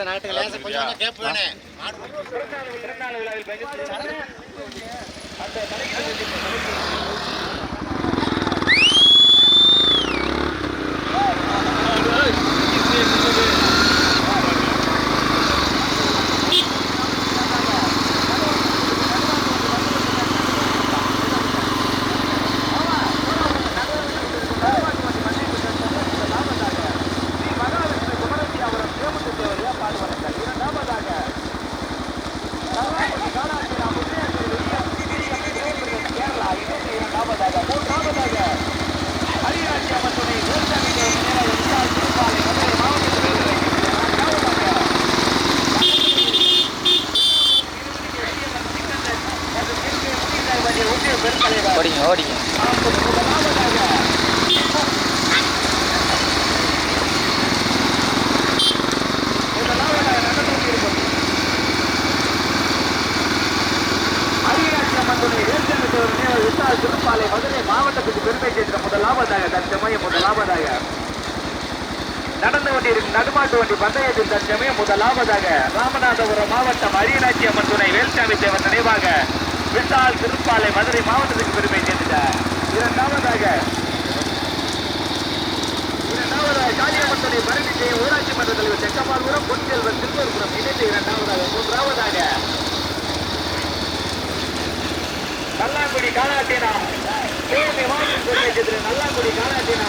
நாட்டுக்கு லேச கொஞ்சம் கேப் வேணே ஓடிங்க ஓடிங்க திருப்பாலை மதுரை மாவட்டத்துக்கு பெருமை சேர்ந்த முதலாவதாக தற்சமயம் முதலாவதாக நடந்து கொண்டிருக்கும் நடுமாட்டு வண்டி பந்தயத்தில் தற்சமயம் முதலாவதாக ராமநாதபுரம் மாவட்டம் அரியநாச்சி அம்மன் துணை வேல்சாமி தேவர் நினைவாக விசால் திருப்பாலை மதுரை மாவட்டத்துக்கு பெருமை சேர்ந்தார். இரண்டாவதாக காளியம்மன் துணை பரணி செய்ய ஊராட்சி மன்ற தலைவர் செக்கமால்புரம் பொன்செல்வன் திருப்பூர்புரம் இணைந்து இரண்டாவதாக. மூன்றாவதாக நல்லாங்குடி காலாட்டேனா நல்லாங்குடி காலாட்டேனா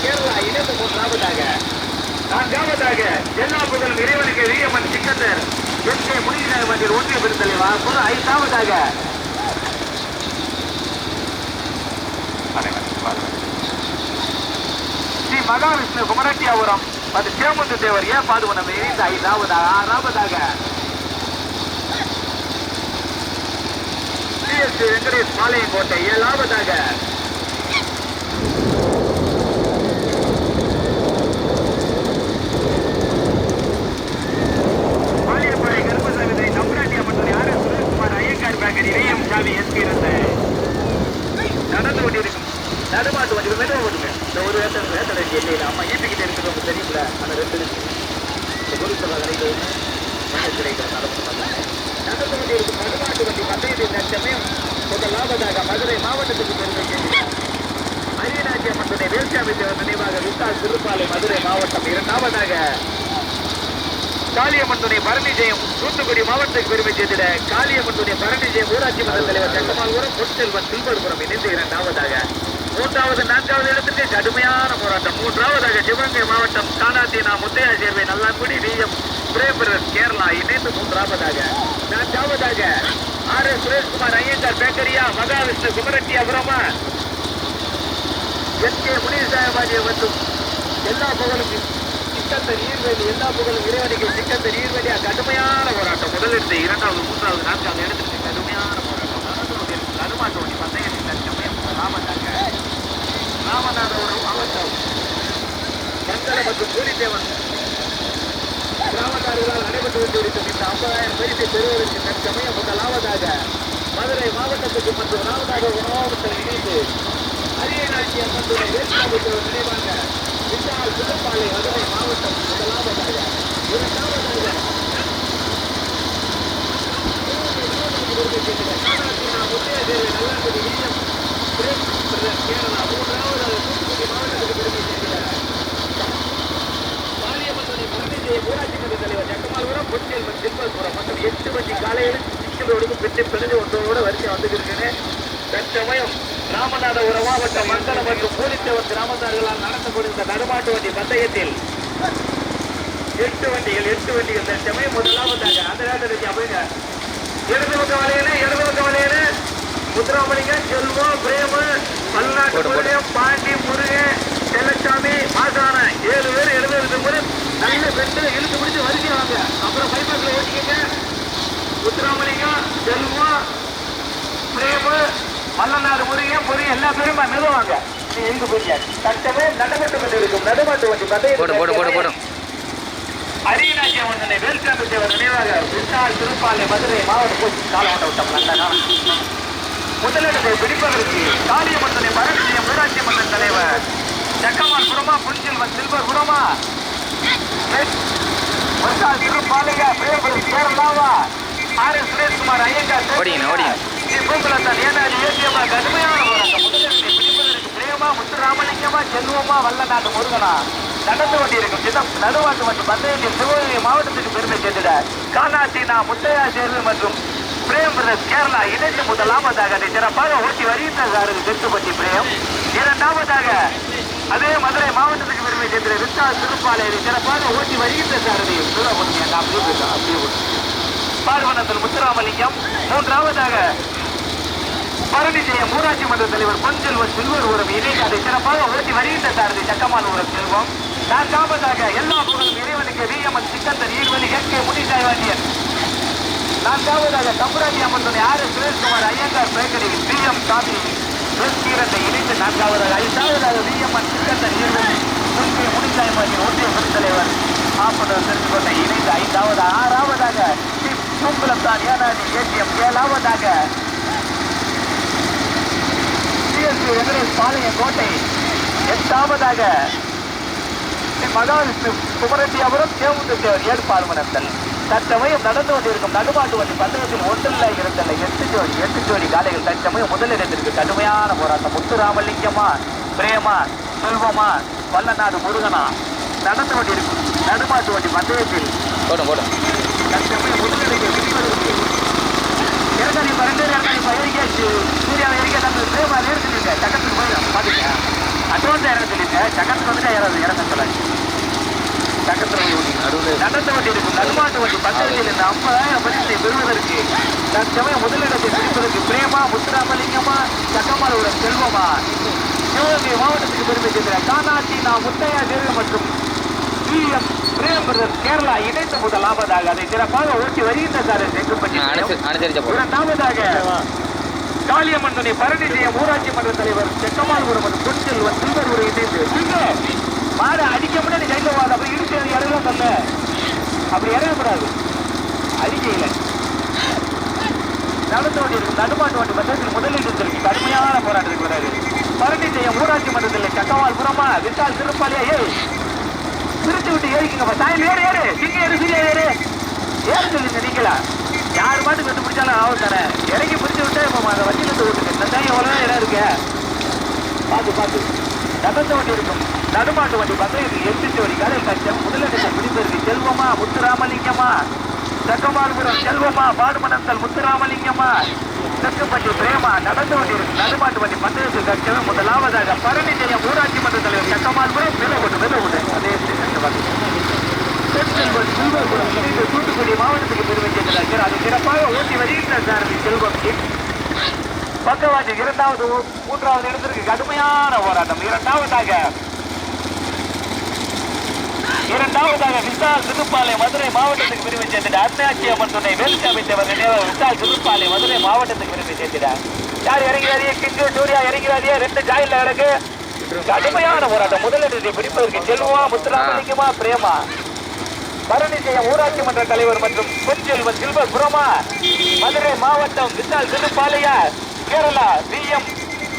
கேரளா இணைந்து மூன்றாவதாக. நான்காவதாக எல்லா புகழும் இறைவனுக்கு வீரமன் சிக்கந்தர் எஸ்கே முனிநாயகர் மந்திர் ஒன்றிய பெருந்தலைவர். ஐந்தாவதாக ஸ்ரீ மகாவிஷ்ணு குமரட்டியாபுரம் அது சேமுந்து தேவர் ஏன் பாதுவனம் இணைந்து ஐந்தாவதாக. ஆறாவதாக வெங்கடேஷ் பாளையங்கோட்டை. ஏழாவதாக பாளையப்பாறை கருப்பசாமி நம்பராட்டியா மற்றும் R S Sureshkumar Iyengar bakery இணையம் சாமி எஸ்கே நடந்து கொண்டிருக்கும் நடுமாட்டு வண்டி மெதுவாக ஓடுங்க. இந்த ஒரு வேட்டடை இல்லையில அம்மா ஈட்டுக்கிட்ட இருக்கிறவங்க தெரியுங்களா? அந்த ரெண்டு இந்த குருசபா கடையில் ஒன்று கிடைக்கிற நடந்து கொண்டிருக்கும் நடுமாட்டு வண்டி பந்தயத்தின் நட்சமே முதலாவதாக மதுரை மாவட்டத்துக்கு பெருமை சேர்ந்தார். அரியநாச்சி அம்மன் துணை வேல்சாமி தேவர் நினைவாக விசால் திருப்பாலை மதுரை மாவட்டம். இரண்டாவதாக காளியம்மன் துணை பரணி ஜெயம் தூத்துக்குடி மாவட்டத்துக்கு பெருமை சேர்த்திட காளியம்மன் துணை பரணி ஜெயம் ஊராட்சி மன்ற தலைவர் செங்கமால்புரம் பொன்செல்வன் திருப்பூர்புரம் இணைந்து இரண்டாவதாக. மூன்றாவது நான்காவது இடத்திற்கு கடுமையான போராட்டம். மூன்றாவதாக சிவகங்கை மாவட்டம் காணாத்தீனா முத்தையா சேர்வை நல்லாங்குடி விஎம் பிரேமரஸ் கேரளா இணைந்து மூன்றாவதாக. நான்காவதாக ஆர் எஸ் சுரேஷ்குமார் ஐயங்கார் பேக்கரியா மகாவிஷ்ணு குமரட்டியாபுரமா எஸ்கே முனிசாயபாஜி மற்றும் எல்லா புகழும் சிக்கந்தர் ஈர்வேலி எல்லா புகழும் இறைவனுக்கு சிக்கந்தர் ஈர்வேலியா கடுமையான போராட்டம். முதலிருந்து இரண்டாவது மூன்றாவது நான்காவது இடத்திற்கு கடுமையான போராட்டம். நடுமாட்டு வண்டி பந்தயத்தின் தற்சமயம் முதலாவதாக ராமநாதபுரம் மாவட்டம் மண்டல மற்றும் பூரிதேவன் கிராமத்தார்களால் நடைபெற்று கொண்டிருக்கும் இந்த 50,000 பரிசை பெறுவதற்கு தற்சமயம் முதலாவதாக மதுரை மாவட்டத்துக்கு மற்றும் ராமநாதபுரம் மாவட்டத்தில் இணைந்து அரியநாச்சி அம்மன் துணை வேட்பாளர் நினைவாக விசால் திருப்பாலை மதுரை மாவட்டம் முதலாவதாக. இரண்டாவதாக முத்தையா தேவை நல்லாங்குடி வீரம் கேரளா. மூன்றாவதாக தூத்துக்குடி மாவட்டத்துக்கு பெருமை சேர்க்கிறார் காளியம்மன் துணை பரணி ஜெயம் ஊராட்சி மன்ற தலைவர் செக்கமால்புரம் பொன்செல்வன் திருப்பூர்புரம் மற்றும் 8 வண்டி காலையில் சிக்கலோடு பெற்று பிறகு ஒன்றோட வரிசை வந்துட்டு தற்சமயம் ராமநாதபுரம் மாவட்டம் மண்டலம் மற்றும் பூரித்தேவன் கிராமத்தார்களால் நடத்தப்படுகின்ற நடுமாட்டு வண்டி பந்தயத்தில் 8 வண்டிகள் தற்சமயம் முதலாவதாக அந்த நேரத்தில் அப்படிங்க இடது பக்கம் வலையில முத்துராமலிங்க செல்வம் பிரேம பல்நாட்டு முருகன் பாண்டி முருகன் செல்லச்சாமி ஆசான 7 பேர் 70 முறை நல்ல பெற்று இழுத்து பிடிச்சு வரிசை வாங்க. அப்புறம் பைபாஸ்ல ஓட்டிக்கங்க. முத்துராமலிங்கம் செல்வம் பிரேம மல்லநாடு முருகன் எல்லா பேரும் நிறுவாங்க. எங்க போய் தட்டமே நடைபெற்று கொண்டிருக்கும் நடுமாட்டு வண்டி பந்தயம் அரியநாச்சி அம்மன் வேல்சாமி தேவர் நினைவாக விசால் திருப்பாலை மதுரை மாவட்டம் காலம் விட்டோம். நல்ல காலம் முதலிடத்தை பிடிப்பதற்கு காளியம்மன் பரணி ஊராட்சி மன்ற தலைவர் செக்கமால்புரமா பொன்செல்வன் சில்வர்புரமா திருப்பாலையா பிரேமபுரம் கேரளாவா ஆர் எஸ் சுரேஷ்குமார் ஐயங்கார் ஓடிங்க பூங்குளத்தான் ஏனாடி ஏசியம்மா கடுமையான போராட்டம் முதலிடத்தை பிடிப்பதற்கு பிரேமா முத்துராமலிங்கமா செல்வமா வல்லநாட்டு முருகனா நடந்து கொண்டிருக்கும் சின்னம் நடுவாட்டு மற்றும் பந்தயத்தில் சிவகங்கை மாவட்டத்துக்கு பெருமை சேர்த்திட கானாட்டினா முத்தையா சேர்வு மற்றும் பிரேம் பிரதர்ஸ் கேரளா இணைந்து முதலாவதாக அதை சிறப்பாக ஓட்டி வருகின்றார்கள் தெற்குப்பட்டி பிரேம். இரண்டாவதாக அதே மதுரை மாவட்டத்துக்கு பெருமை சேர்ந்த விசால் திருப்பாலை சிறப்பாக ஓட்டி வருகின்ற சாரதி பார்வனத்தில் முத்துராமலிங்கம். மூன்றாவதாக பரணிஜெயம் ஊராட்சி மன்ற தலைவர் பொன்செல்வன் சில்வர்புரம் இணைந்து அதை சிறப்பாக ஓட்டி வருகின்ற சாரதி சக்கமானூரம் செல்வம். நான்காவதாக எல்லா புகழும் இறைவனுக்கு வீஎம்என் சிக்கந்தர் ஈர்வலி எஸ்கே முனிசாய்வாண்டியன். நான்காவதாக கம்பராஜி அம்மன் துணை R S Sureshkumar Iyengar bakery PM Samy கீரத்தை இணைந்து நான்காவதாக. ஐந்தாவதாக வீஎம்என் சிக்கந்தர் ஈர்வலி எஸ்கே முனிசாய்வாண்டியன் ஒன்றிய பெருந்தலைவர் ஆப்பனர் தெரிந்துகொண்ட இணைந்து ஐந்தாவது. ஆறாவதாக பூங்குளத்தான் ஏனாடி ஏடிஎம். ஏழாவதாக சிஎஸ்பி வெங்கடேஷ் பாளையம் கோட்டை. எட்டாவதாக மகாவிஷ்ணு குமரட்டியாபுரம் சேவுண்டு தேவர் ஏற்பார்மனத்தல். தற்சமயம் நடந்து கொண்டிருக்கும் நடுமாட்டு வண்டி பந்தயத்தில் ஒன்றில் இருந்தல்ல எட்டு ஜோடி காலைகள் தற்சமயம் முதலிடத்திற்கு கடுமையான போராட்டம். முத்துராமலிங்கமா பிரேமா செல்வமா வல்லநாடு முருகனா நடந்து கொண்டிருக்கும் நடுமாட்டு வண்டி பந்தயத்தில் தற்சமயம் முதலிடத்தை பிடிப்பதற்கு இறங்கி பரண்டேரியாச்சு சூர்யாவை இறங்க நம்ம பிரேமா நேரத்தில் சக்கத்துக்கு போயிடும் பாத்துக்க. அட்வான்ஸ் இறங்க சொல்லிட்டு சக்கத்துக்கு வந்துட்டு இறங்க சொல்லாங்க. நடந்து கொண்டிருக்கும் நடுமாட்டு வண்டி பந்தயத்தில் இந்த 50,000 பரிசை பெறுவதற்கு தற்சமயம் முதலிடத்தை பிடிப்பதற்கு பிரேமா முத்துராமலிங்கமா சக்கமானூரம் செல்வமா சிவகங்கை மாவட்டத்துக்கு பெருமை சேர்ந்த கானாட்டினா முத்தையா சேர்வு மற்றும் பிஎம் பிரேம் பிரதர்ஸ் கேரளா இணைந்து முதலாவதாக அதை சிறப்பாக ஓட்டி வருகின்ற சாரதி தெற்குப்பட்டி. இரண்டாவதாக காளியம்மன் துணை பரணிஜெயம் ஊராட்சி மன்ற தலைவர் செக்கமால்புரம் மற்றும் பொன்செல்வன் சில்வர்புரை இணைந்து மாடு அடிக்க முன்னாடி கையில் வாங்க. அப்படி இடிச்சு இறங்கலாம் சொல்ல, அப்படி இறங்கக்கூடாது. அடிக்கையில் நடந்து கொண்டிருக்கும் நடுமாட்டு வண்டி பந்தயத்தில் முதலீடு கடுமையான போராட்டத்துக்கு வராது. பரணிஜெயம் ஊராட்சி மன்றத்தில் சக்கமால்புரமா விசால் திருப்பாலையா பிரிச்சு விட்டு ஏறிக்குங்கப்பா. சாயல் ஏறு ஏறு சிங்க ஏறு சிரியா ஏறு ஏறு சொல்லுங்க. நீங்களா யார் மாட்டு கட்டு பிடிச்சாலும் ஆகும் தானே. இறங்கி பிரிச்சு விட்டா இப்போ அதை வச்சு கட்டு விட்டுங்க. இந்த டைம் எவ்வளோ இடம் இருக்கு பார்த்து நடந்து கொண்டிருக்கும் நடுமாட்டு வண்டி பந்தயத்தில் 8 ஜோடி காலை கட்சம் முதலிடத்தை பிடிப்பதற்கு செல்வமா முத்துராமலிங்கமா சக்கமால்புரம் செல்வமா பாடுமணத்தல் முத்துராமலிங்கமா தெற்குப்பட்டி பிரேமா நடந்து கொண்டிருக்கும் நடுமாட்டு வண்டி பந்தயத்தில் கட்சம் முதலாவதாக பரணிஜெயம் ஊராட்சி மன்ற தலைவர் சக்கமால்புரம் மேலோட்டு அதே தூத்துக்குடி மாவட்டத்துக்கு பெருமை சேர்ந்தார். அது சிறப்பாக ஓட்டி வருகின்ற சாரதி செல்வம். பக்கவாட்டி இரண்டாவது மூன்றாவது இடத்திற்கு கடுமையான போராட்டம். இரண்டாவதாக விசால் திருப்பாலை மதுரை மாவட்டத்துக்கு பெருமை சேர்த்திட அருணாட்சி அம்மன் துணை வேலுசாமி தேவர் நினைவாக விசால் திருப்பாலை மதுரை மாவட்டத்துக்கு பெருமை சேர்த்திட யார் இறங்கிறாரியே கிங்கு சூர்யா இறங்கிறாரியே 2 ஜாயில கிடக்கு. கடுமையான போராட்டம். முதலிடத்தை பிடிப்பதற்கு செல்வமா முத்துராமலிங்கமா பிரேமா பரணிஜெயம் ஊராட்சி மன்ற தலைவர் மற்றும் பொன்செல்வன் சில்வர்புரமா மதுரை மாவட்டம் விசால் திருப்பாலையா கேரளா பிஎம்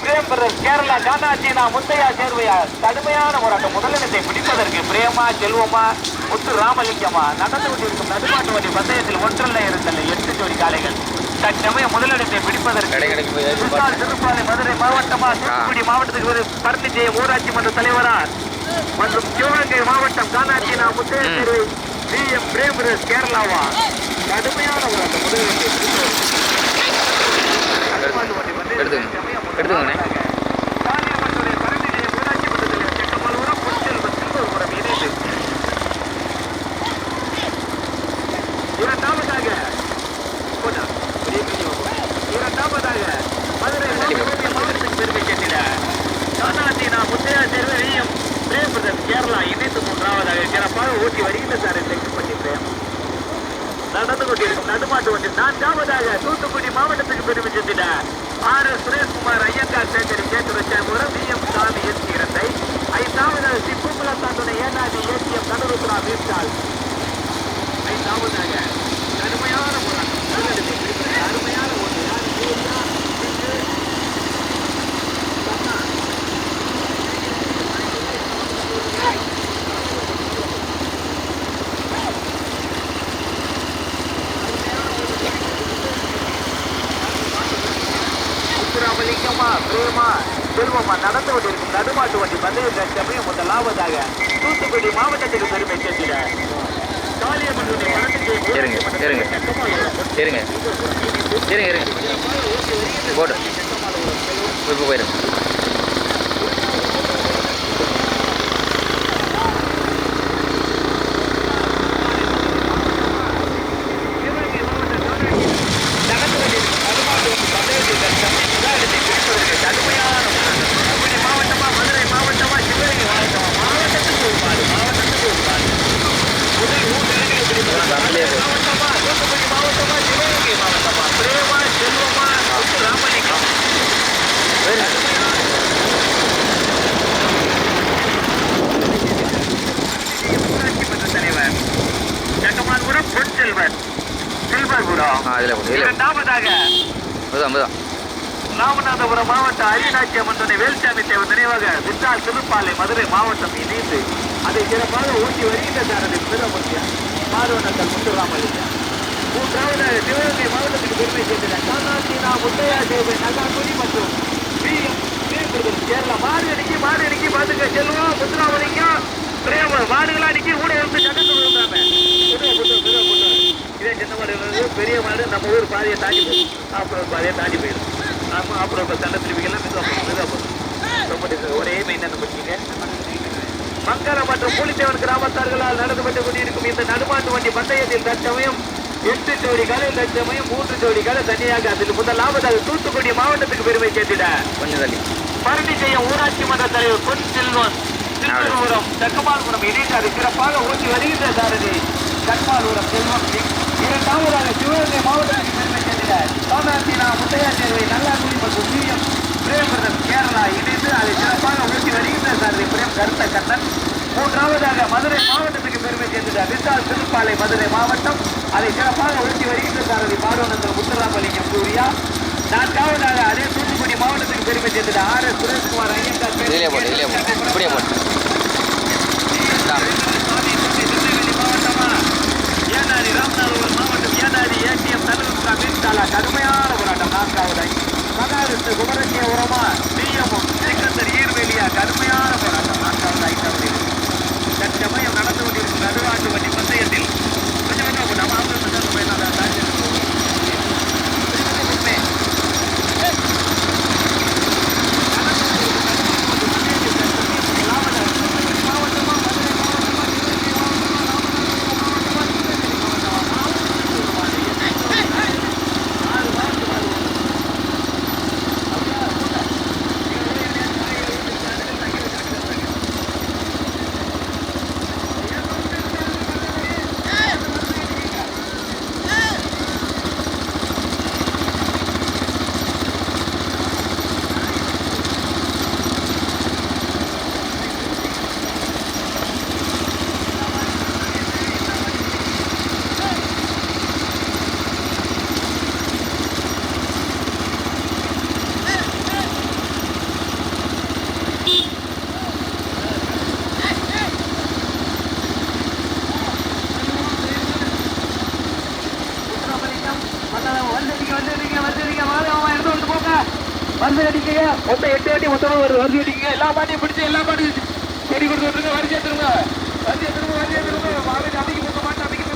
பிரேம் பிரதர்ஸ் கேரளா கானாட்டினா முத்தையா சேர்வையா கடுமையான போராட்டம். முதலிடத்தை பிடிப்பதற்கு பிரேமா செல்வமா முத்துராமலிங்கமா நடந்து கொண்டிருக்கும் நடுமாட்டு வண்டி பந்தயத்தில் ஒன்றில் இருந்தல்ல 8 ஜோடி காலைகள் தற்சமயம் முதலிடத்தை பிடிப்பதற்கு திருப்பாலை மதுரை மாவட்டமா தூத்துக்குடி மாவட்டத்துக்கு பரணிஜெயம் ஊராட்சி மன்ற தலைவரா மற்றும் சிவகங்கை மாவட்டம் கானாட்டினா முத்தையா சேர்வை பிஎம் பிரேம் பிரதர்ஸ் கேரளாவா கடுமையான போராட்டம். முதலிடத்தை எடுத்துக்கோங்க. இரண்டாவதாக மதுரை மாவட்டத்துக்கு பெருமை சேர்த்திட கானாட்டினா முத்தையா சேர்வை பிரேம் பிரதர்ஸ் கேரளா இணைந்து மூன்றாவதாக சிறப்பாக ஓட்டி வருகின்ற சாரை தெற்குப்பட்டி பிரேம் நடந்து கொண்டிருக்கும் நடுமாட்டு வண்டி. நான்காவதாக தூத்துக்குடி மாவட்டத்துக்கு பெருமை சேர்த்திட R S Sureshkumar Iyengar bakery கேட்டு வச்சாங்குரம் பிஎம் சாமி எஸ்கி இரண்டை. ஐந்தாவதாக சிப்புகுலத்தான் துணை ஏனாடி ஏடிஎம் கனருத்ரா வீட்டால். ஐந்தாவதாக கடுமையான போராட்டம். அருமையான ஒன்று ராமலிங்கமா பிரேமா செல்வமா நடந்து கொண்டிருக்கும் நடுமாட்டு வண்டி பந்தய தற்சமயம் முதலாவதாக தூத்துக்குடி மாவட்டத்துக்கு பெருமை சேர்த்திட காளியம்மனுடைய இருங்க போடு இப்போ போயிருங்க. ராமநாதபுரம் மாவட்ட அரியநாச்சி அம்மன் வேல்சாமி தேவர் நினைவாக விட்டால் திருப்பாலை மதுரை மாவட்டம் இணைந்து அதை சிறப்பாக ஊட்டி வருகின்ற சாரதி முதலமைச்சர் மாறுவனர்கள் முத்துராமலிங்க. மூன்றாவதாக சிவகங்கை மாவட்டத்துக்கு பெருமை சேர்ந்த காணாசீனா முத்தையா தேவை நல்லாக்குடி மற்றும் கேரளா மாடு அடிக்கி பாத்துக்க செல்வம் முத்துராமலிங்கம் பிரேம மாடுகளா அடிக்கி கூட வந்து சட்டத்து விழுந்தாங்க. இதே சின்ன மாடு பெரிய மாடு நம்ம ஊர் பாதையை தாண்டி போகும், அப்புறம் பாதையை தாண்டி போயிடும். ஆமா, அப்புறம் இப்போ சண்டை திரும்பிக்கலாம் மெதுவாக ஒரே மெயின்டெயின் பண்ணிக்கங்க. மங்களம் மற்றும் பூலித்தேவன் கிராமத்தார்களால் நடந்துபட்டு கொண்டிருக்கும் இந்த நடுமாட்டு வண்டி பந்தயத்தில் தற்சமயம் 8 ஜோடி காலை தற்சமயம் 3 ஜோடி காலை தனியாக அதில் முதலாவதாக தூத்துக்குடி மாவட்டத்துக்கு பெருமை சேர்த்திட பரணி செய்ய ஊராட்சி மன்ற தலைவர் பொன் செல்வன் திருப்பூரம் தக்கமால்புரம் இணைந்து அது சிறப்பாக ஓட்டி வருகின்ற சாரதி கண்மாலூரம் செல்வம். இரண்டாவதாக சிவகங்கை மாவட்டத்துக்கு பெருமை சேர்த்திட காணாசீனா முத்தையா தேவை நல்லாக்குடி மற்றும் சிஎம் பிரேமரன் கேரளா இணைந்து அதை சிறப்பாக ஓட்டி வருகின்ற சாரதி பிரேம் கருத்த கண்ணன். மூன்றாவதாக மதுரை மாவட்டத்துக்கு பெருமை சேர்த்திட விசால் திருப்பாலை மதுரை மாவட்டம் அதை சிறப்பாக ஓட்டி வருகின்ற சாரதி பாரவனந்தர் முத்துராமலிங்கம் சூர்யா. நான்காவதாக அதே தூத்துக்குடி மாவட்டத்துக்கு பெருமை சேர்த்திட RS சுரேஷ்குமார் ஐயங்கார் மாவட்டமா ஏனாடி ராமநாதபுரம் மாவட்டம் ஏனாடி ATM தலைவர் மீன்காலா கடுமையான போராட்டம். நான்காவதாய் மகாராஷ்டிர குமரக்கிய உரமா டிஎம்எம் சேகந்தர் ஈர்வேலியா கடுமையான போராட்டம். நான்காவதாய் தற்சமயம் நடந்து கொண்டிருக்கும் நடுநாட்டு வண்டி பந்தயத்தில் வந்து அடிக்க மொத்தம் 8 வண்டி மொத்தமா வருது. வந்து அடிக்க எல்லா பாட்டியும் பிடிச்சி எல்லா பாட்டியும் செடி கொடுத்து விட்டுருங்க. வரிசை எடுத்துருங்க அன்னைக்கு மொத்த மாட்டேன் அன்னைக்கு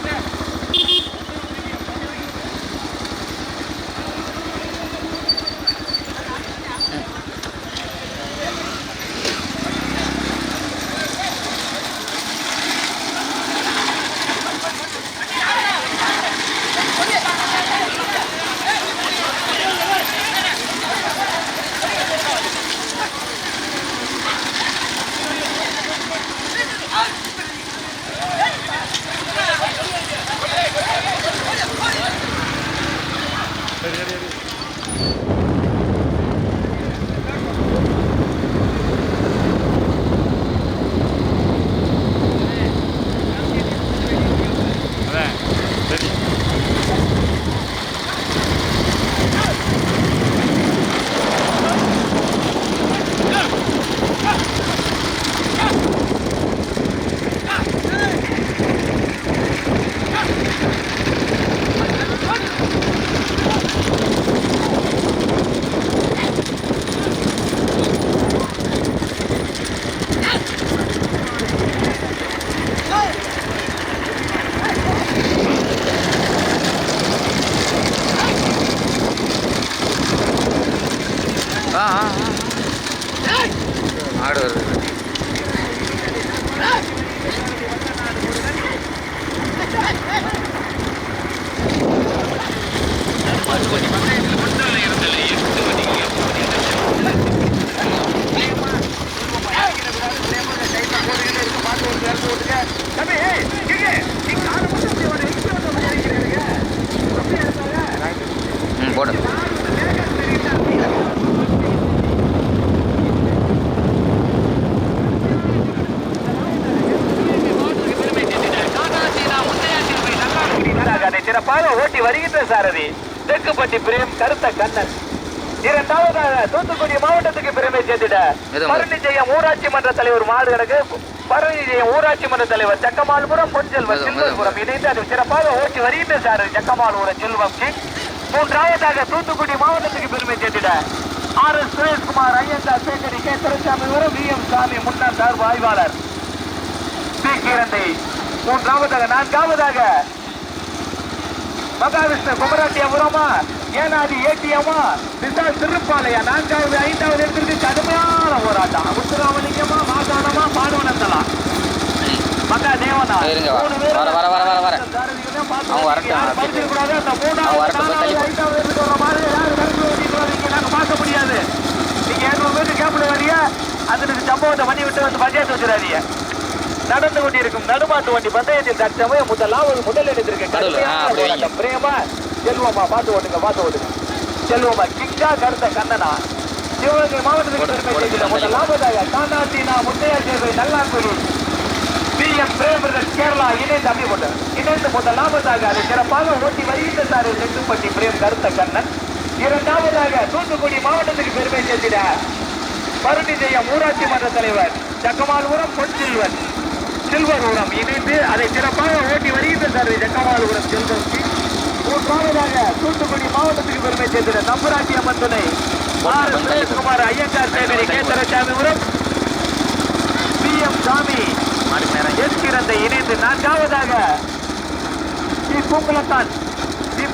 சாரதி தெற்குப்பட்டி பிரேம் கருத்த கண்ணன். இரண்டாவதாக தூத்துக்குடி மாவட்டத்துக்கு பெருமை சேர்த்திட பரணி ஜெயம் ஊராட்சி மன்ற தலைவர் மாடு கணக்கு பரணி ஜெயம் ஊராட்சி மன்ற தலைவர் சக்கமால்புரம் பொன்செல்வம் சில்வர்புரம் இணைந்து அது சிறப்பாக ஓட்டி வருகின்ற சாரதி சக்கமால்புரம் செல்வம் சிங். மூன்றாவதாக தூத்துக்குடி மாவட்டத்துக்கு பெருமை சேர்த்திட RS சுரேஷ்குமார் ஐயங்கார் சேகரி கே துரைசாமி VM சாமி முன்னாள் சார்பு ஆய்வாளர் கிரந்தை. மூன்றாவதாக நான்காவதாக மகாவிஷ்ணு குமராட்டியபுரமா ஏனாதி ஏடிஎம்மா விசால் திருப்பாளையா. நான்காவது ஐந்தாவது இடத்திற்கு கடுமையான போராட்டம். முத்துராமலிங்கமா மாசானமா பாடுவனந்தலா மக்கா தேவனா பார்க்க முடியாது. நீங்க 200 பேருக்கு கேப்ல வரியா அதற்கு சம்பவத்தை பண்ணி விட்டு வந்து பஞ்சாயத்து வச்சுறாதீங்க. நடந்து கொண்டிருக்கும் நடுமாட்டு வண்டி பந்தயத்தில் தற்சமயம் முதல் எடுத்திருக்க பிரேமா செல்வமா பார்த்து ஓட்டுங்க செல்வமா கிங்கா கருத்த கண்ணனா சிவகங்கை மாவட்டத்துக்கு முதல் லாபதாக காண்டாட்டினா முத்தையா சேவை நல்லாங்குடி VM பிரேம் கேரளா இணைந்து முதல் லாபதாக அதை சிறப்பாக ஓட்டி வருகின்ற சாரு தெற்குப்பட்டி பிரேம் கருத்த கண்ணன். இரண்டாவதாக தூத்துக்குடி மாவட்டத்துக்கு பெருமை சேர்த்திட பரணி ஜெயம் ஊராட்சி மன்ற தலைவர் சக்கமால்புரம் பொன்செல்வன் சில்வர்புரம் இணைந்து அதை சிறப்பாக ஓட்டி வருகின்ற சாரதி சக்கமால்புரம் செல்வம். மூன்றாவதாக தூத்துக்குடி மாவட்டத்துக்கு பெருமை சேர்த்திட நம்பராட்சி அம்மன் துணை RS சுரேஷ்குமார் ஐயங்கார் சேகரி கே துரைசாமிபுரம் VM சாமி எஸ்கிரந்தை இணைந்து. நான்காவதாக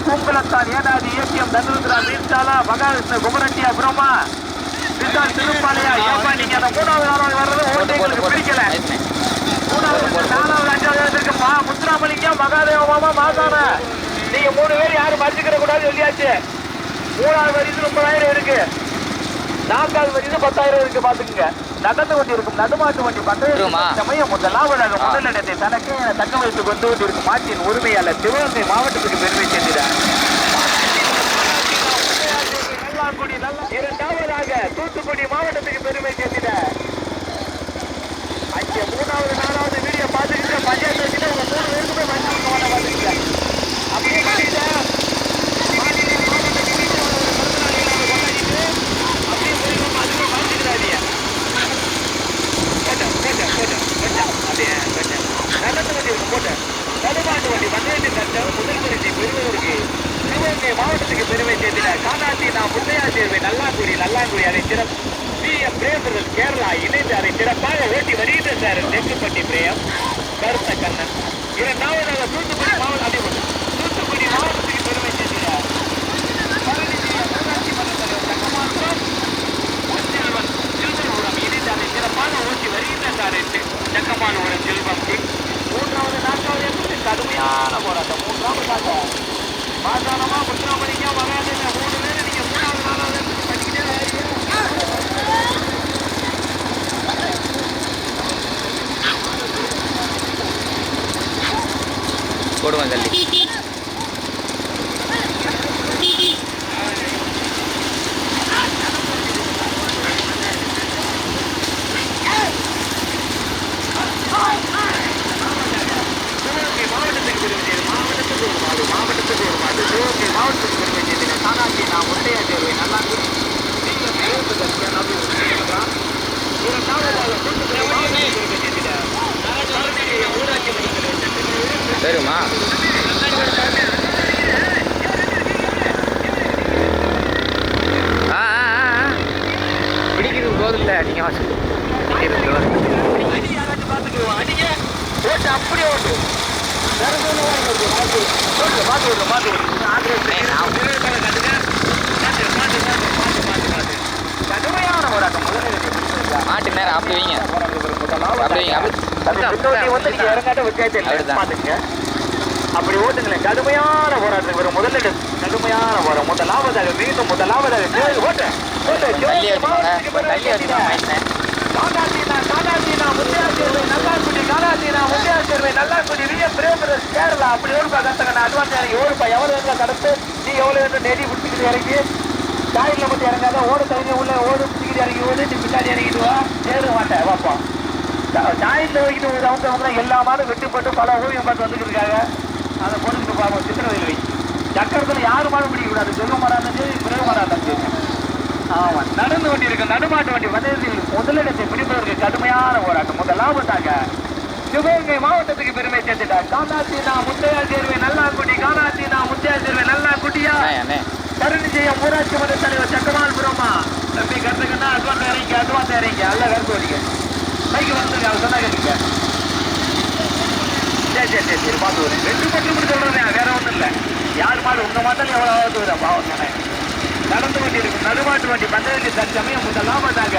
பூங்குளத்தான் ஏனாதி ஏடிஎம் தனுருத்ரா மீன்சாலா மகாவிஷ்ணு குமரட்டியா பிரம்மா விசால் திருப்பாளையா. ஏப்பா நீங்க அந்த மூணாவது நாளாவது வர்றது ஓட்டைகளுக்கு பிடிக்கல. மூணாவது நாலாவது அஞ்சாவது இடத்திற்கு முத்துராமலிங்கம் மகாதேவமாமா மாசான நீங்க 3 பேர் யாரும் மறுத்துக்கிற கூடாது சொல்லியாச்சு. 3வது வரிசு 30,000 இருக்கு. 4வது வரிசு 10,000 இருக்கு. பாத்துக்குங்க. நடந்து கொண்டிருக்கும் நடுமாட்டு வண்டி பந்தயம் முதலாவதாக முதலிடத்தை தனக்கு தக்க வைத்துக் கொண்டு கொண்டிருக்கும் மாட்டின் உரிமையாளர் சிவகங்கை மாவட்டத்துக்கு பெருமை சேர்க்கிறார். இரண்டாவதாக தூத்துக்குடி மாவட்டத்துக்கு பெருமை சேர்க்கிறார். அங்கே 3வது 4வது வீடியோ பார்த்துக்கிட்டு பஞ்சாயத்து வச்சுட்டு உங்க 3 பேருக்குமே மஞ்சள் பார்த்துக்கிட்ட அப்படியே நடுமாட்டு வண்டி பந்தயத்தின் தட்டம் முதல் பரிசை பெறுவதற்கு சிவகங்கை மாவட்டத்துக்கு பெருமை சேர்த்திட காண்டாட்டினா முத்தையா சேர்வை நல்லாங்குடி அதை சிறப்பு VM பிரேம் கேரளா இணைந்து அதை சிறப்பாக ஓட்டி வருகின்ற சார் தெற்குப்பட்டி பிரேம் கருத்த கண்ணன். இரண்டாவதாக தூத்துக்குடி மாவட்டத்துக்கு பெருமை சேர்த்திட இணைந்து அதை சிறப்பாக ஓட்டி வருகின்ற சார் சக்கமால்புரம் செல்வம். 3வது 4வது கடுமையான போராட்டம். 3வது மாசானமா முத்துராமலிங்கம் மகாதேவ 3 பேர் நீங்க 3வது 4வது பண்ணிக்கிட்டே போடுவாங்க தள்ளி. சரிம்மா பிடிக்கிறது போதில்லை. நீங்க அப்படியே ஓட்டு கடுமையான போராட்டம். மாட்டு நேரம் அப்படி வைங்க அப்படி ஓட்டுங்களேன். கடுமையான போராட்டம் வரும். முதலிடம் கடுமையான போராட்டம். முதலாவதாக மீண்டும் முதலாவதாக நல்லாக்குடி VM பிரேம் கேரளா அப்படி ஓடுப்பா கத்தங்க அட்வான்ஸ் இறங்கி ஓடுப்பா. எவ்வளவு கடத்து நீ எவ்வளவு நெடி பிடிச்சிக்கிட்டு இறங்கி காயில மட்டும் இறங்காத ஓடு தகுதி உள்ள ஓடு பிடிக்கிட்டு இறங்கி ஓடு நீ பின்னாடி இறங்கிட்டு வா. சேரு மாட்டேன் வாப்பா. காயில வைக்கிட்டு அவங்க எல்லா மாதம் வெட்டி போட்டு பல ஓவியம் பார்த்து வந்துட்டு இருக்காங்க. அதை போட்டுக்கிட்டு பார்ப்போம். சித்திரவதையில் வை சக்கரத்துல யாரு மாடு பிடிக்கக்கூடாது. சொல்ல மாறாது பிறகு மாறாது. ஆமா, நடந்து வண்டி இருக்கு. நடுமாட்டு வண்டி பந்தயத்தில் முதலிடத்தை பிடிப்பதற்கு கடுமையான போராட்டம். முதலாவதாக சிவகங்கை மாவட்டத்துக்கு பெருமை சேர்த்துட்டார். காணாத்தீனா முத்தையா சேர்வை நல்லாக்குடி. காணாத்தீனா முத்தையா சேர்வை நல்லாக்குடியா. கருணிஜெயம் ஊராட்சி மன்ற தலைவர் சக்கமால்புரமா. தம்பி கருத்துக்கன்னா அட்வான்ஸ் இறங்க, அட்வான்ஸ் இறங்க. அல்ல கருத்து ஓடிங்க. பைக்கு வந்துருங்க. அவர் சொன்னா கேட்குங்க. சரி பார்த்து வரும். 2 மட்டும் சொல்றேன், வேற ஒண்ணும் இல்லை. யார் மாடு உங்க மாட்டாலும் எவ்வளவு வரும் பாவம் தானே. நடந்து கொண்டு இருக்கும் நடுமாட்டு வண்டி பந்தயத்தில் தற்சமயம் முதலாவதாக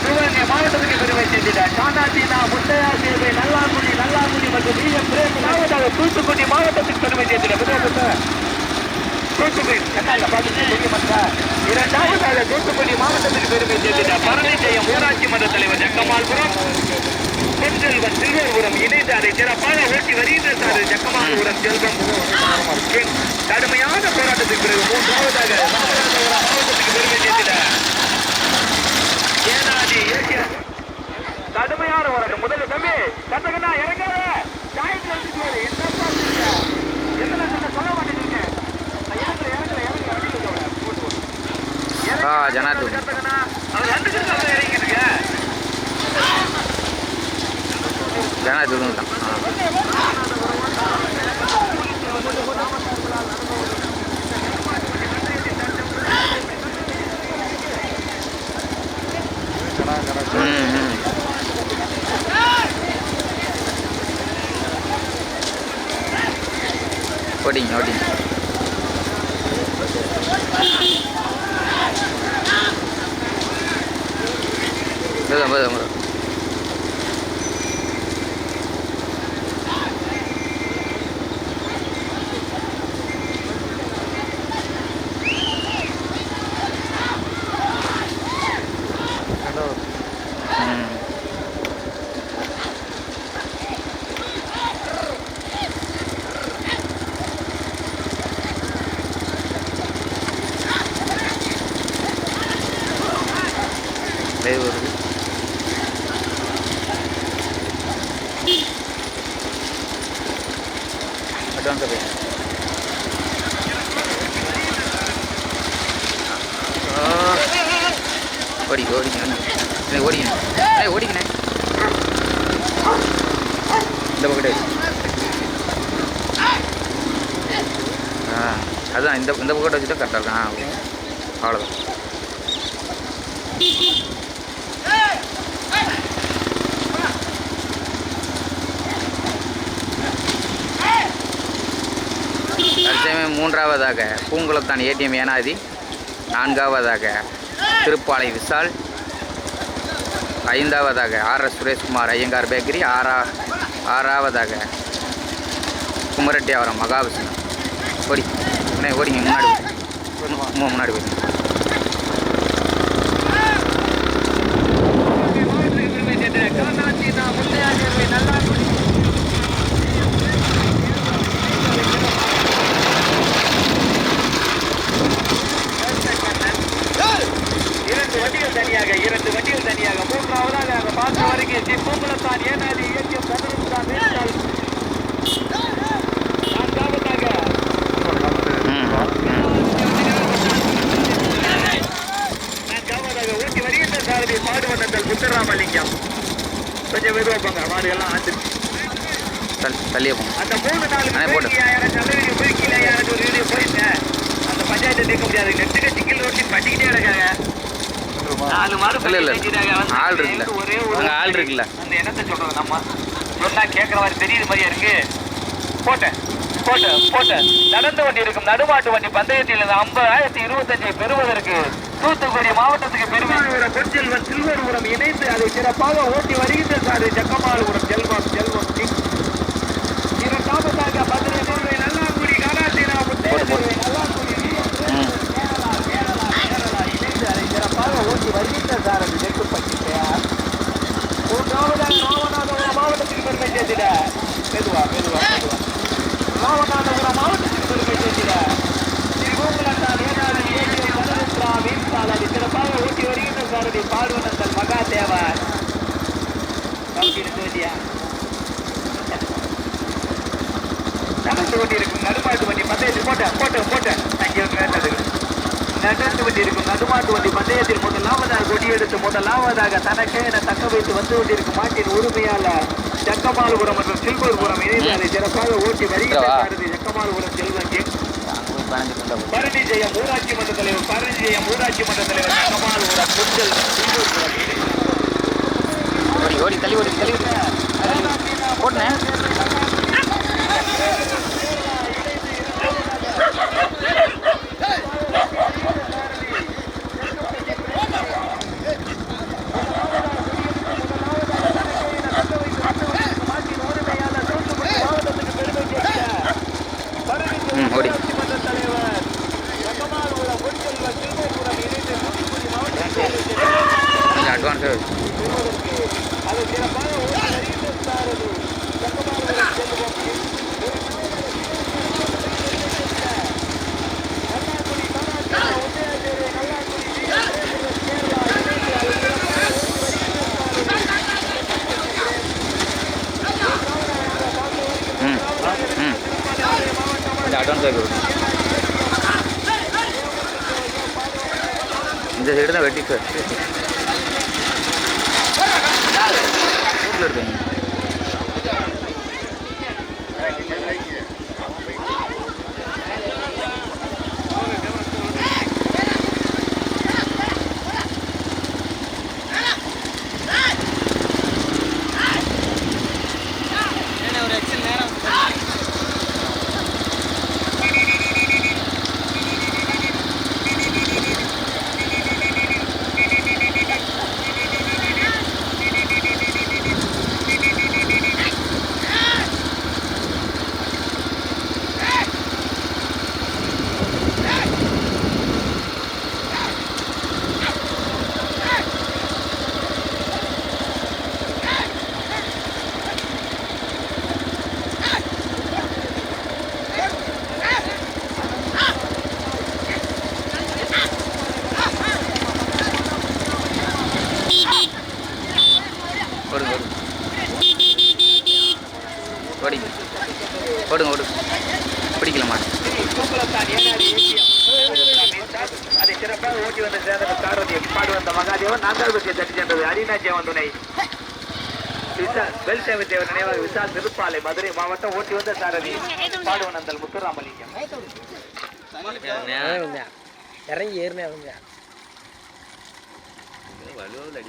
சிவகங்கை மாவட்டத்துக்கு பெருமை சேர்த்துட்டார். காணாத்தீனா முத்தையா சேர்வை நல்லாக்குடி மற்றும் முதலாவதாக தூத்துக்குடி மாவட்டத்துக்கு பெருமை சேர்த்துட்டார். தூத்துக்குடி இரண்டாவதாக தூத்துக்குடி மாவட்டத்துக்கு பெருமை சேர்த்துட்டார். பரணிஜெயம் ஊராட்சி மன்ற தலைவர் ஜக்கமால்புரம் பொன்செல்வன் சில்வர்புரம் இணைந்து அதை சிறப்பாக ஓட்டி வருகின்ற ஜக்கமால்புரம் செல்வம் கடுமையான போராட்டத்துக்கு பிறகு மூன்றாவதாக மாவட்டத்துக்கு பெருமை சேர்த்துட்டார். ஏனாதி கடுமையான போராட்டம். முதல்ல தம்பி கத்தகண்ணா இறங்காத சொல்ல மாட்டேங்க. ஜனார்த்தன் ஜனார்த்தன் தான். ஓடிங்க ஓடிங்க. போதும் வருது. அட்வான்ஸாக போய் ஓடிக்கண்ணே ஓடிக்கண்ணே. இந்த பக்கத்து அதுதான் இந்த பக்கத்தை வச்சுட்டா கரெக்டாக இருக்கும். அவ்வளோதான். தற்சமயம் மூன்றாவதாக பூங்குளத்தான் ஏடிஎம் ஏனாதி, நான்காவதாக திருப்பாலை விசால், ஐந்தாவதாக RS சுரேஷ்குமார் ஐயங்கார் பேக்கரி, ஆறாவதாக குமரட்டியாவரம் மகாவிஷ்ணு. ஓடிங்க முன்னாடி போய் இரண்டு வண்டிகள் தனியாக மூன்றாவதாக பார்த்த வரைக்கும் பூங்குளத்தான் ஏனாதி ஏடிஎம் பதினெட்டாம் நான்காவதாக ஊட்டி வருகின்ற சாரதி பாடுவண்ணங்கள் முத்துராமலிங்கம். கொஞ்சம் மெதுவாப்பாங்க, மாடுகள்லாம் ஆண்டு தள்ளியே போங்க. அந்த 3-4 நல்ல போய்க்கல யாராச்சும் ஒரு வீடியோ போயிருந்தேன். அந்த பஞ்சாயத்தை நீக்க முடியாது. நெட்டுக்கு சிக்கல் ரோட்டி பண்ணிக்கிட்டே இருக்காங்க. 4 மாடு ஆள் இருக்குல்ல, ஒரே ஆள் இருக்குல்ல. அந்த என்னத்தை சொல்றது, நம்ம சொன்னா கேட்கற மாதிரி தெரியுது மாதிரியா இருக்கு. போட்டேன் நடந்து வண்டி இருக்கும் நடுமாட்டு வண்டி பந்தயத்தில் 50,025 பெறுவதற்கு தூத்துக்குடி மாவட்டத்துக்கு பெருமை பொன்செல்வன் சில்வர்புரம் இணைந்து அதை சிறப்பாக ஓட்டி வருகின்ற சார் ஜக்கமால்புரம் செல்வம் இரண்டாவதாக மதுரை நூல்வை நல்லாக்குடி காணாத்தீனா நல்லாக்குடி இணைந்து அதை சிறப்பாக ஓட்டி வருகின்ற சார் அது நெட்டுப்பட்டு மூன்றாவதாக ராமநாதபுரம் மாவட்டத்துக்கு பெருமை சேர்த்திட மெதுவா ராமநாதபுரம் மாவட்டத்துக்கு பெருமை சேர்த்திட அதை சிறப்பாக ஊட்டி வருகின்ற சாரதி பாடுவனந்தல் மகாதேவர் நடந்து கொண்டிருக்கும் நடுமாட்டு வண்டி பந்தயத்தில் போட்ட கொண்டிருக்கும் கதுமாட்டு வண்டி பந்தயத்தில் முதலாவதாக கொடியெடுத்து முதலாவதாக தனக்கென தக்க வைத்து வந்து கொண்டிருக்கும் மாட்டின் உரிமையாளர் ஜக்கமாலபுரம் மற்றும் சில்வர்புரம் இணைந்து அதை சிறப்பாக ஓட்டி வருகிறது. ஜக்கமாலபுரம் செல்வங்கே பரணி ஜெயம் ஊராட்சி மன்ற தலைவர் ஜக்கமாலபுரம் புத்தல் சில்வர்புரம் ஓடி தள்ளி ஓடுனேன். ஓடி அட்வான்ஸ் அட்வான்ஸ் இந்த சைடு தான் வெட்டி சார் இருக்கேன். ஓடு பிடிக்கலாமா? அதை சிறப்பாக ஓட்டி வந்த சேதன சாரதி பாடு வந்த மகாதேவன் நான்காவது பற்றிய தட்டி சென்றது அரினா ஜெயவன் துணை வெல்சேவி தேவர் நினைவாக விசால் திருப்பாலை மதுரை மாவட்டம் ஓட்டி வந்த சாரதி பாடுவனந்தல் முத்துராமலிங்கம் இறங்கி ஏறினே அவங்க வலுவாக